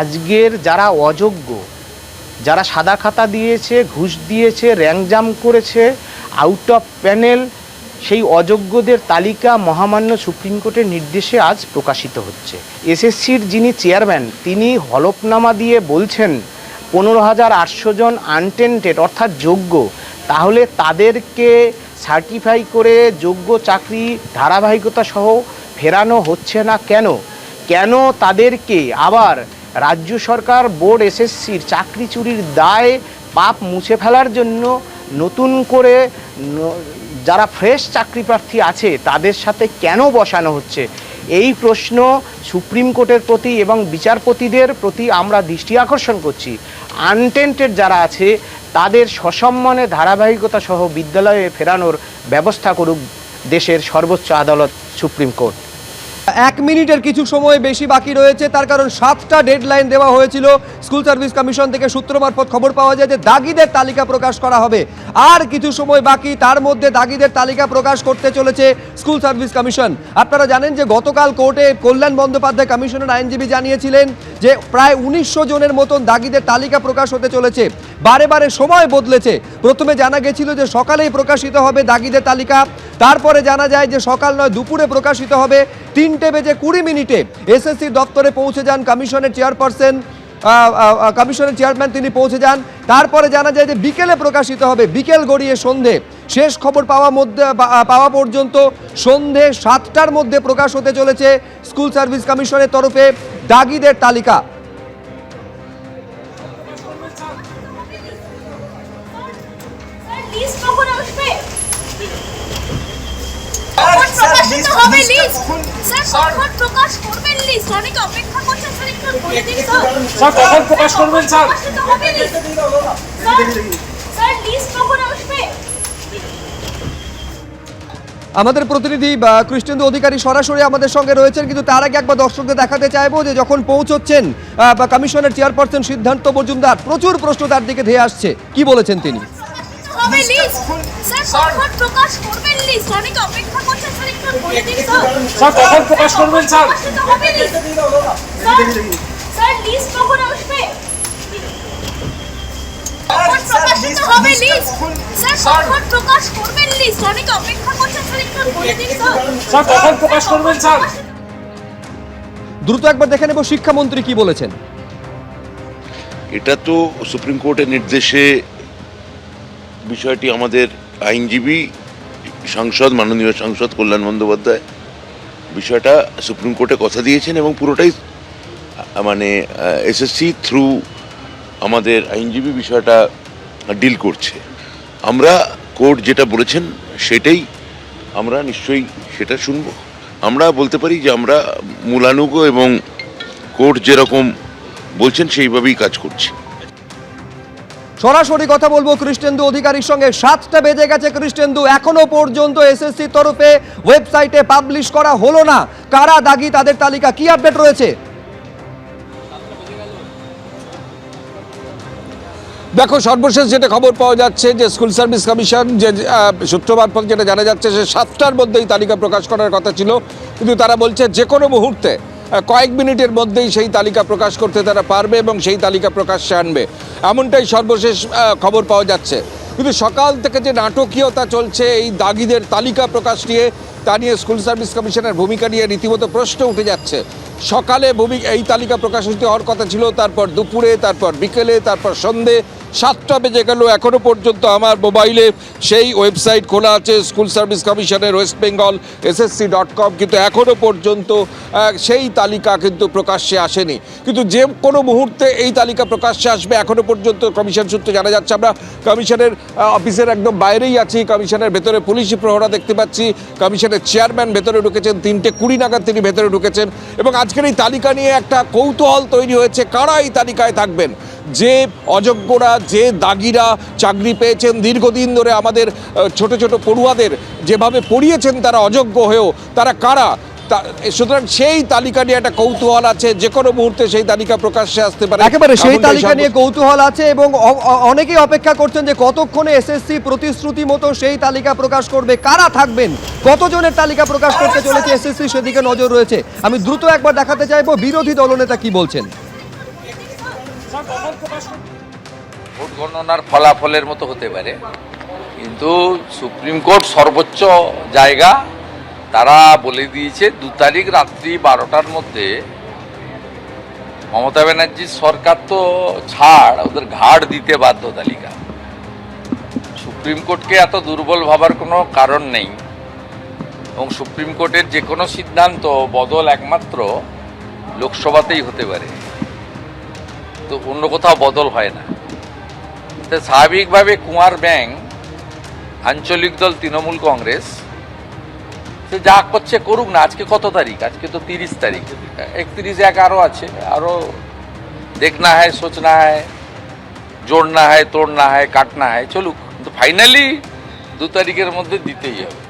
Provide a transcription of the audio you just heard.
আজকের যারা অযোগ্য, যারা সাদা খাতা দিয়েছে, ঘুষ দিয়েছে, র্যাঙ্ক জাম করেছে, আউট অফ প্যানেল, সেই অযোগ্যদের তালিকা মহামান্য সুপ্রিম কোর্টের নির্দেশে আজ প্রকাশিত হচ্ছে। এসএসসির যিনি চেয়ারম্যান তিনি হলফনামা দিয়ে বলছেন 15,800 জন আনটেন্টেড অর্থাৎ যোগ্য, তাহলে তাদেরকে সার্টিফাই করে যোগ্য চাকরি ধারাবাহিকতা সহ ফেরানো হচ্ছে না কেন? কেন তাদেরকে আবার রাজ্য সরকার বোর্ড এসএসসির চাকরি চুরির দায় পাপ মুছে ফেলার জন্য নতুন করে যারা ফ্রেশ চাকরি প্রার্থী আছে তাদের সাথে কেন বসানো হচ্ছে? এই প্রশ্ন সুপ্রিম কোর্টের প্রতি এবং বিচারপতিদের প্রতি আমরা দৃষ্টি আকর্ষণ করছি। আনটেন্টেড যারা আছে তাদের সসম্মানে ধারাবাহিকতা সহ বিদ্যালয়ে ফেরানোর ব্যবস্থা করুক দেশের সর্বোচ্চ আদালত সুপ্রিম কোর্ট। 1 মিনিটের কিছু সময় বেশি বাকি রয়েছে, তার কারণ 7টা ডেডলাইন দেওয়া হয়েছিল স্কুল সার্ভিস কমিশন থেকে। সূত্র মারফত খবর পাওয়া যায় যে দাগিদের তালিকা প্রকাশ করা হবে। আর কিছু সময় বাকি, তার মধ্যে দাগিদের তালিকা প্রকাশ করতে চলেছে স্কুল সার্ভিস কমিশন। আপনারা জানেন যে গতকাল কোর্টে কল্যাণ বন্দ্যোপাধ্যায় কমিশনের আইনজীবী জানিয়েছিলেন যে প্রায় 1900 জনের মতন দাগিদের তালিকা প্রকাশ হতে চলেছে। বারে বারে সময় বদলেছে। প্রথমে জানা গেছিল যে সকালেই প্রকাশিত হবে দাগিদের তালিকা, তারপরে জানা যায় যে সকাল নয় দুপুরে প্রকাশিত হবে। 3:20 এসএসসি দপ্তরে পৌঁছে যান কমিশনের চেয়ারপারসন, কমিশনের চেয়ারম্যান তিনি পৌঁছে যান। তারপরে জানা যায় যে বিকেলে প্রকাশিত হবে, বিকেল গড়িয়ে সন্ধে। শেষ খবর পাওয়া পর্যন্ত সন্ধে 7টার মধ্যে প্রকাশ হতে চলেছে স্কুল সার্ভিস কমিশনের তরফে দাগিদের তালিকা। আমাদের প্রতিনিধি কৃষ্ণেন্দু অধিকারী সরাসরি আমাদের সঙ্গে রয়েছেন, কিন্তু তার আগে একবার দর্শকদের দেখাতে চাইবো যে যখন পৌঁছচ্ছেন কমিশনের চেয়ারপারসন সিদ্ধান্ত মজুমদার, প্রচুর প্রশ্ন তার দিকে ধেয়ে আসছে, কি বলেছেন তিনি? দ্রুত একবার দেখে নেব শিক্ষামন্ত্রী কি বলেছেন। এটা তো সুপ্রিম কোর্টের নির্দেশে বিষয়টি আমাদের আইনজীবী সাংসদ, মাননীয় সাংসদ কল্যাণ বন্দ্যোপাধ্যায় বিষয়টা সুপ্রিম কোর্টে কথা দিয়েছেন এবং পুরোটাই মানে এসএসসি থ্রু আমাদের আইনজীবী বিষয়টা ডিল করছে। আমরা কোর্ট যেটা বলেছেন সেটাই আমরা নিশ্চয়ই সেটা শুনবো। আমরা বলতে পারি যে আমরা মূলানুগ এবং কোর্ট যেরকম বলছেন সেইভাবেই কাজ করছি। সরাসরি কথা বলবো কৃষ্ণেন্দু অধিকারীর সঙ্গে। 7টা বেজে গেছে কৃষ্ণেন্দু, এখনো পর্যন্ত এসএসসি তরফে ওয়েবসাইটে পাবলিশ করা হলো না কারা দাগি, তাদের তালিকা কি আপডেট রয়েছে? দেখো, সর্বশেষ যেটা খবর পাওয়া যাচ্ছে যে স্কুল সার্ভিস কমিশন যে সূত্র মারফত যেটা জানা যাচ্ছে সে 7টার মধ্যেই তালিকা প্রকাশ করার কথা ছিল, কিন্তু তারা বলছে যে কোনো মুহূর্তে কয়েক মিনিটের মধ্যেই সেই তালিকা প্রকাশ করতে তারা পারবে এবং সেই তালিকা প্রকাশ্যে আনবে, এমনটাই সর্বশেষ খবর পাওয়া যাচ্ছে। কিন্তু সকাল থেকে যে নাটকীয়তা চলছে এই দাগিদের তালিকা প্রকাশ নিয়ে, তা নিয়ে স্কুল সার্ভিস কমিশনের ভূমিকা নিয়ে রীতিমতো প্রশ্ন উঠে যাচ্ছে। সকালে এই তালিকা প্রকাশিত হওয়ার কথা ছিল, তারপর দুপুরে, তারপর বিকেলে, তারপর সন্ধে 7টা বেজে গেল, এখনও পর্যন্ত আমার মোবাইলে সেই ওয়েবসাইট খোলা আছে স্কুল সার্ভিস কমিশনের ওয়েস্ট বেঙ্গল ssc.com, কিন্তু এখনও পর্যন্ত সেই তালিকা কিন্তু প্রকাশ্যে আসেনি। কিন্তু যে কোনো মুহূর্তে এই তালিকা প্রকাশ্যে আসবে এখনও পর্যন্ত কমিশন সূত্রে জানা যাচ্ছে। আমরা কমিশনের অফিসের একদম বাইরেই আছি, কমিশনের ভেতরে পুলিশি প্রহরা দেখতে পাচ্ছি। কমিশনের চেয়ারম্যান ভেতরে ঢুকেছেন, 3:20 নাগাদ তিনি ভেতরে ঢুকেছেন এবং আজকের এই তালিকা নিয়ে একটা কৌতূহল তৈরি হয়েছে কারা এই তালিকায় থাকবেন। যে অযোগ্যরা, যে দাগিরা চাকরি পেয়েছেন দীর্ঘদিন ধরে, আমাদের ছোট ছোট পড়ুয়াদের যেভাবে পড়িয়েছেন তারা অযোগ্য হয়েও, তারা কারা, সুতরাং সেই তালিকা নিয়ে একটা কৌতূহল আছে। যে কোনো মুহূর্তে সেই তালিকা প্রকাশ্যে আসতে পারে, একেবারে সেই তালিকা নিয়ে কৌতূহল আছে এবং অনেকেই অপেক্ষা করছেন যে কতক্ষণে এসএসসি প্রতিশ্রুতি মতো সেই তালিকা প্রকাশ করবে। কারা থাকবেন, কতজনের তালিকা প্রকাশ করতে চলেছে এসএসসি, সেদিকে নজর রয়েছে। আমি দ্রুত একবার দেখাতে চাইবো বিরোধী দলনেতা কি বলছেন। ভোট গণনার ফলাফলের মতো হতে পারে, কিন্তু সুপ্রিম কোর্ট সর্বোচ্চ জায়গা, তারা বলে দিয়েছে 2 তারিখ রাত্রি 12টার মধ্যে মমতা ব্যানার্জির সরকার তো ছাড়, ওদের ঘাড় দিতে বাধ্য তালিকা। সুপ্রিম কোর্টকে এত দুর্বল ভাবার কোনো কারণ নেই, এবং সুপ্রিম কোর্টের যে কোনো সিদ্ধান্ত বদল একমাত্র লোকসভাতেই হতে পারে, তো অন্য কোথাও বদল হয় না। তো স্বাভাবিকভাবে কুমার ব্যাং আঞ্চলিক দল তৃণমূল কংগ্রেস সে যা করছে করুক না। আজকে কত তারিখ? আজকে তো 30 তারিখ, 31 আরও আছে, আরও দেখনা হয়, সোচনা হয়, জোড়না হয়, তোড়না হয়, কাটনা হয়, চলুক, কিন্তু ফাইনালি 2 তারিখের মধ্যে দিতেই হবে।